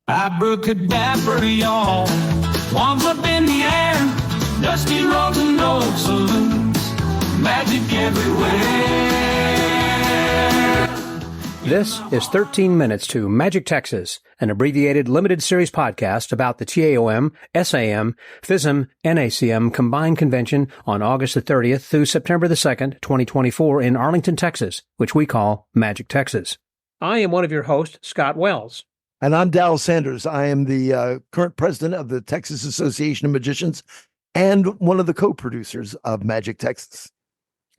Abracadabra, y'all. Wands up in the air, dusty roads and old saloons, magic everywhere. This is 13 Minutes to Magic Texas, an abbreviated limited series podcast about the TAOM, SAM, FISM, NACM combined convention on August the 30th through September the 2nd, 2024 in Arlington, Texas, which we call Magic Texas. I am one of your hosts, Scott Wells. And I'm Dallas Sanders. I am the current president of the Texas Association of Magicians and one of the co-producers of Magic Texas.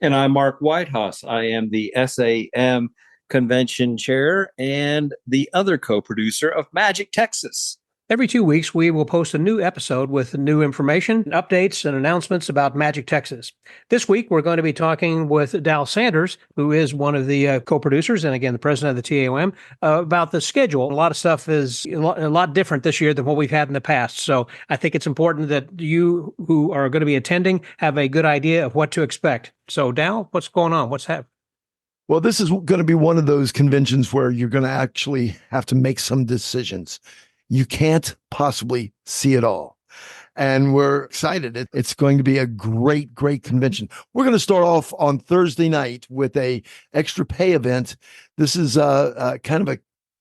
And I'm Mark Whitehouse. I am the SAM convention chair and the other co-producer of Magic Texas. Every 2 weeks, we will post a new episode with new information, updates, and announcements about Magic Texas. This week, we're going to be talking with Dallas Sanders, who is one of the co-producers and, again, the president of the TAOM, about the schedule. A lot of stuff is a lot different this year than what we've had in the past. So I think it's important that you who are going to be attending have a good idea of what to expect. So, Dal, what's going on? What's happening? Well, this is going to be one of those conventions where you're going to actually have to make some decisions. You can't possibly see it all. And we're excited. It's going to be a great, great convention. We're going to start off on Thursday night with a extra pay event. This is a kind of a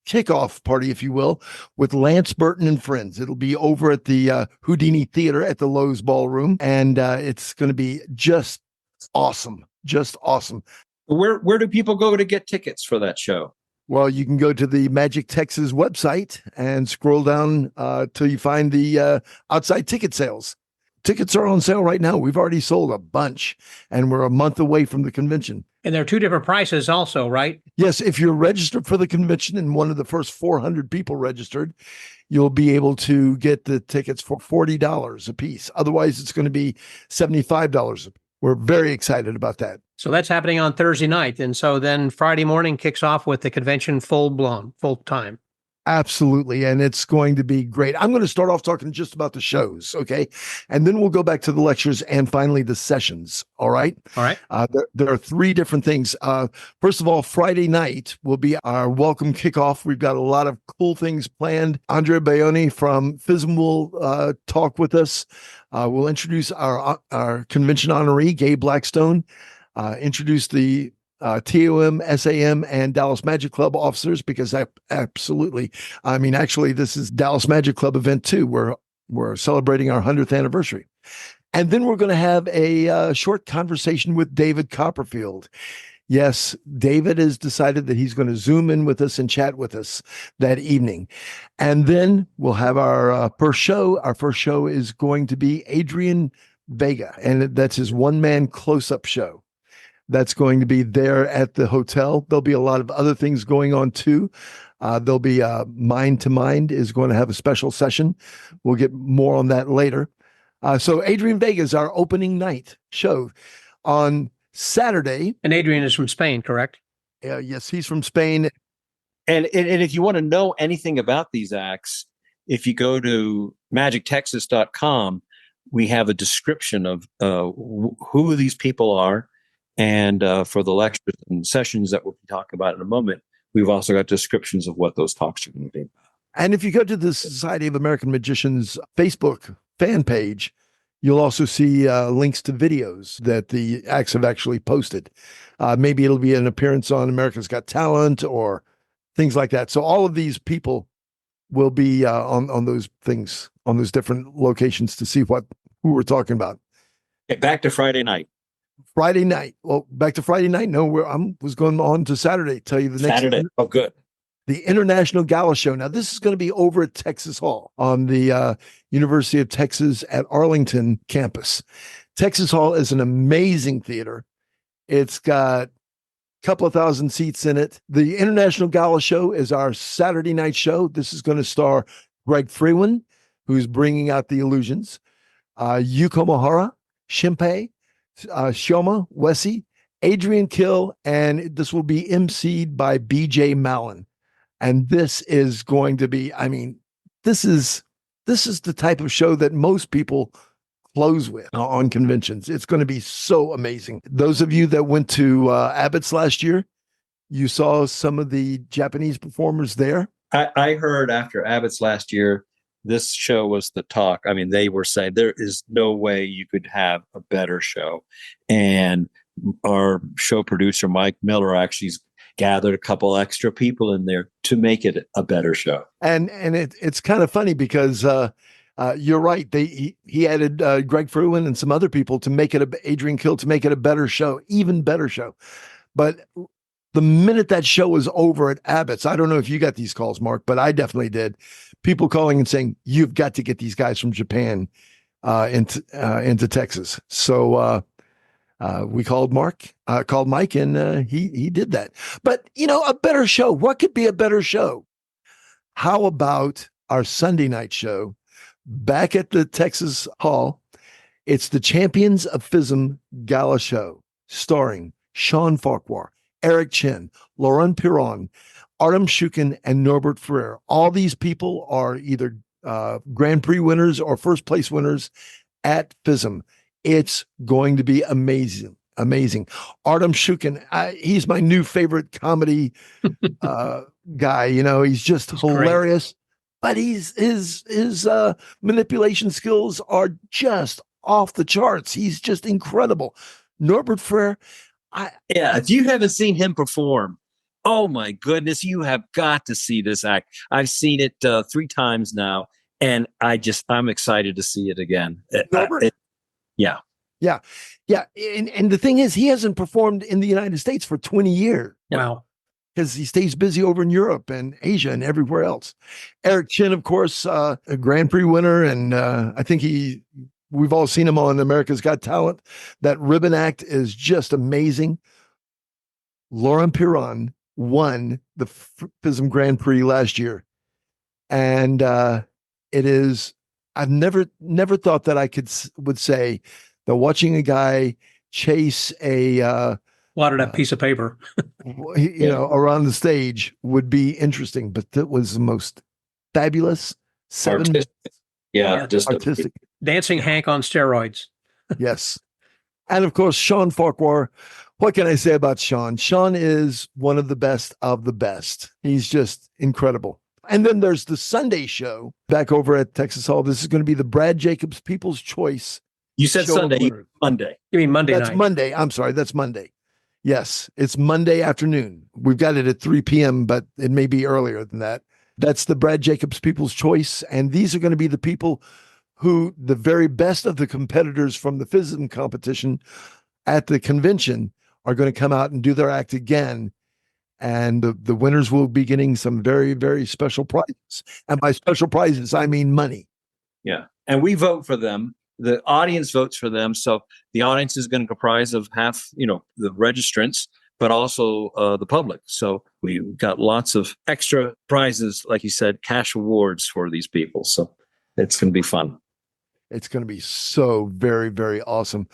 kickoff party, if you will, with Lance Burton and friends. It'll be over at the Houdini Theater at the Lowe's Ballroom. And it's going to be just awesome. Just awesome. Where do people go to get tickets for that show? Well, you can go to the Magic Texas website and scroll down till you find the outside ticket sales. Tickets are on sale right now. We've already sold a bunch, and we're a month away from the convention. And there are two different prices also, right? Yes, if you're registered for the convention and one of the first 400 people registered, you'll be able to get the tickets for $40 a piece. Otherwise, it's going to be $75 a piece. We're very excited about that. So that's happening on Thursday night. And so then Friday morning kicks off with the convention full time. Absolutely. And it's going to be great. I'm going to start off talking just about the shows. Okay. And then we'll go back to the lectures and finally the sessions. All right. All right. There are three different things. First of all, Friday night will be our welcome kickoff. We've got a lot of cool things planned. Andrea Bayoni from FISM will talk with us. We'll introduce our convention honoree, Gabe Blackstone, introduce the TAOM, SAM, and Dallas Magic Club officers, because absolutely, I mean, actually, this is Dallas Magic Club event too. We're celebrating our 100th anniversary. And then we're going to have a short conversation with David Copperfield. Yes, David has decided that he's going to Zoom in with us and chat with us that evening. And then we'll have our first show. Our first show is going to be Adrian Vega, and that's his one-man close-up show. That's going to be there at the hotel. There'll be a lot of other things going on too. There'll be Mind to Mind is going to have a special session. We'll get more on that later. So Adrian Vega is our opening night show on Saturday. And Adrian is from Spain, correct? Yes, he's from Spain. And if you want to know anything about these acts, if you go to magictexas.com, we have a description of who these people are. And for the lectures and sessions that we'll be talking about in a moment, we've also got descriptions of what those talks are going to be. And if you go to the Society of American Magicians Facebook fan page, you'll also see links to videos that the acts have actually posted. Maybe it'll be an appearance on America's Got Talent or things like that. So all of these people will be on those things, on those different locations to see who we're talking about. Okay, back to Friday night. Friday night. Well, back to Friday night. No, was going on to Saturday. Tell you the next Saturday. Oh, good. The International Gala Show. Now, this is going to be over at Texas Hall on the University of Texas at Arlington campus. Texas Hall is an amazing theater. It's got a couple of thousand seats in it. The International Gala Show is our Saturday night show. This is going to star Greg Freeman, who's bringing out the illusions, Yuko Mahara, Shinpei, Shoma Wessie, Adrian Kill, and this will be emceed by BJ Mallon. And this is going to be, I mean, this is the type of show that most people close with on conventions. It's going to be so amazing. Those of you that went to Abbott's last year, you saw some of the Japanese performers there. I heard after Abbott's last year, this show was the talk. I mean, they were saying there is no way you could have a better show. And our show producer, Mike Miller, actually gathered a couple extra people in there to make it a better show. And it's kind of funny because you're right. He added Greg Fruin and some other people to make it Adrian Kill to make it a better show, even better show. But the minute that show was over at Abbott's, I don't know if you got these calls, Mark, but I definitely did. People calling and saying, "You've got to get these guys from Japan into Texas." So we called Mike, and he did that. But a better show. What could be a better show? How about our Sunday night show back at the Texas Hall? It's the Champions of FISM Gala Show, starring Sean Farquhar, Eric Chin, Laurent Piron, Artem Shukin, and Norbert Ferrer. All these people are either Grand Prix winners or first place winners at FISM. It's going to be amazing. Amazing. Artem Shukin, he's my new favorite comedy guy. He's just hilarious, but his manipulation skills are just off the charts. He's just incredible. Norbert Ferrer. If you haven't seen him perform, oh my goodness, you have got to see this act. I've seen it 3 times now, and I'm excited to see it again. Yeah. And the thing is, he hasn't performed in the United States for 20 years. Wow. Because he stays busy over in Europe and Asia and everywhere else. Eric Chin, of course, a Grand Prix winner. And I think we've all seen him on America's Got Talent. That ribbon act is just amazing. Laurent Piron won the FISM Grand Prix last year. And it is, I've never thought that I would say that watching a guy chase a wadded up piece of paper, around the stage would be interesting, but that was the most fabulous 7 minutes. Yeah, just artistic. Dancing Hank on steroids. Yes. And of course, Sean Farquhar. What can I say about Sean? Sean is one of the best of the best. He's just incredible. And then there's the Sunday show back over at Texas Hall. This is going to be the Brad Jacobs People's Choice. You said Sunday, Monday. You mean Monday night? That's Monday. I'm sorry. That's Monday. Yes, it's Monday afternoon. We've got it at 3 p.m., but it may be earlier than that. That's the Brad Jacobs People's Choice. And these are going to be the people who the very best of the competitors from the FISM competition at the convention are going to come out and do their act again. And the winners will be getting some very, very special prizes. And by special prizes, I mean money. Yeah. And we vote for them. The audience votes for them. So the audience is going to comprise of half, the registrants, but also the public. So we've got lots of extra prizes, like you said, cash awards for these people. So it's going to be fun. It's going to be so very, very awesome.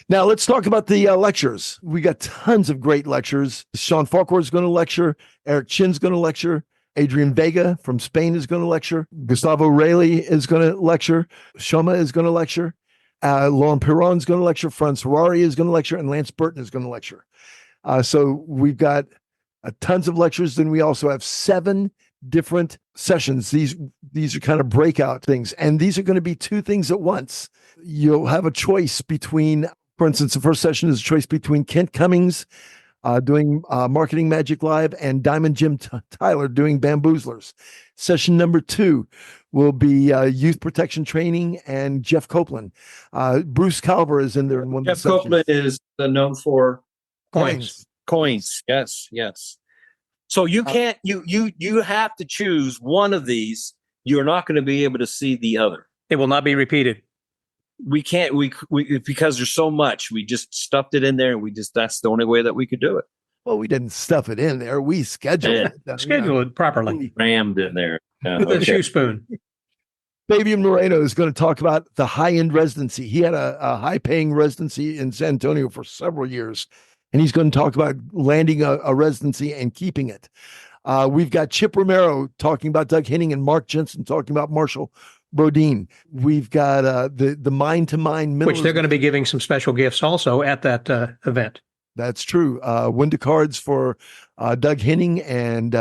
Now let's talk about the lectures. We got tons of great lectures. Sean Farquhar is going to lecture. Eric Chin's going to lecture. Adrian Vega from Spain is going to lecture. Gustavo Rayleigh is going to lecture. Shoma is going to lecture. Laurent Piron is going to lecture. Franz Harari is going to lecture. And Lance Burton is going to lecture. So we've got tons of lectures. Then we also have 7 different sessions. These are kind of breakout things. And these are going to be 2 things at once. You'll have a choice between, for instance, the first session is a choice between Kent Cummings doing Marketing Magic Live and Diamond Jim Tyler doing Bamboozlers. Session number 2 will be youth protection training and Jeff Copeland. Bruce Calver is in there in one of the sessions. Jeff Copeland is known for Coins. Yes. So you can't, you have to choose one of these. You're not going to be able to see the other. It will not be repeated. We can't, we because there's so much, we just stuffed it in there and that's the only way that we could do it. Well, we didn't stuff it in there. We scheduled it. Schedule it properly. Rammed in there. With a shoe spoon. Fabian Moreno is going to talk about the high-end residency. He had a high-paying residency in San Antonio for several years, and he's going to talk about landing a residency and keeping it. We've got Chip Romero talking about Doug Henning and Mark Jensen talking about Marshall Brodeen. We've got the mind-to-mind, which they're going to be giving some special gifts also at that event. That's true. Window cards for Doug Henning and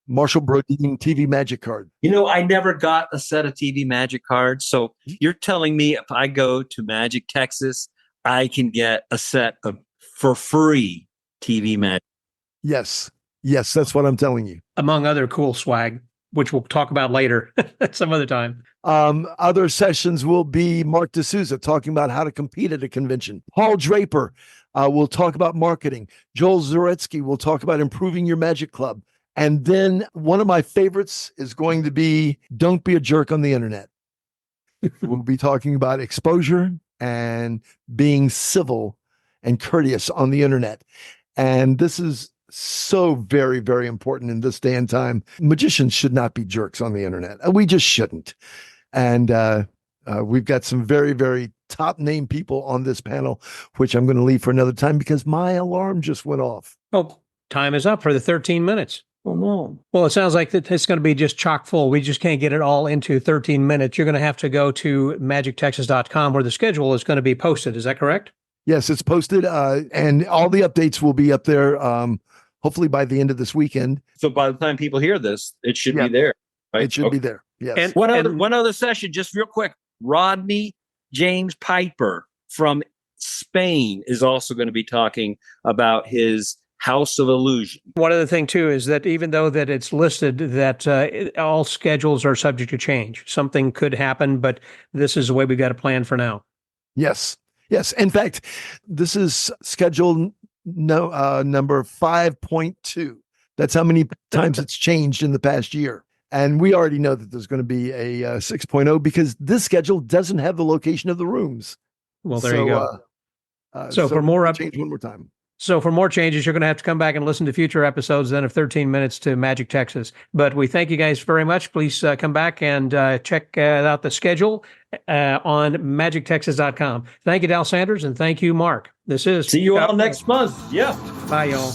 Marshall Brodeen TV Magic card. I never got a set of TV Magic cards. So you're telling me if I go to Magic Texas, I can get a set of for free TV Magic? Yes. Yes, that's what I'm telling you. Among other cool swag, which we'll talk about later some other time. Other sessions will be Mark D'Souza talking about how to compete at a convention. Paul Draper will talk about marketing. Joel Zaretsky will talk about improving your Magic Club. And then one of my favorites is going to be Don't Be a Jerk on the Internet. We'll be talking about exposure and being civil and courteous on the internet. And this is so very, very important in this day and time. Magicians should not be jerks on the internet. We just shouldn't. And we've got some very, very top name people on this panel, which I'm going to leave for another time because my alarm just went off. Oh, time is up for the 13 minutes. Oh, no. Well, it sounds like it's going to be just chock full. We just can't get it all into 13 minutes. You're going to have to go to magictexas.com where the schedule is going to be posted. Is that correct? Yes, it's posted. And all the updates will be up there, hopefully by the end of this weekend. So by the time people hear this, it should be there. Right? It should be there. Yes. And- One other session, just real quick. Rodney James Piper from Spain is also going to be talking about his House of Illusion. One other thing too is that even though that it's listed that all schedules are subject to change, something could happen, but this is the way we've got to plan for now. Yes. Yes. In fact, this is schedule number 5.2. That's how many times it's changed in the past year. And we already know that there's going to be a 6.0 because this schedule doesn't have the location of the rooms. Well, there you go. So for more change one more time. So for more changes, you're going to have to come back and listen to future episodes then of 13 Minutes to Magic Texas. But we thank you guys very much. Please come back and check out the schedule on magictexas.com. Thank you, Dal Sanders, and thank you, Mark. This is... See you all next month. Yeah. Bye, y'all.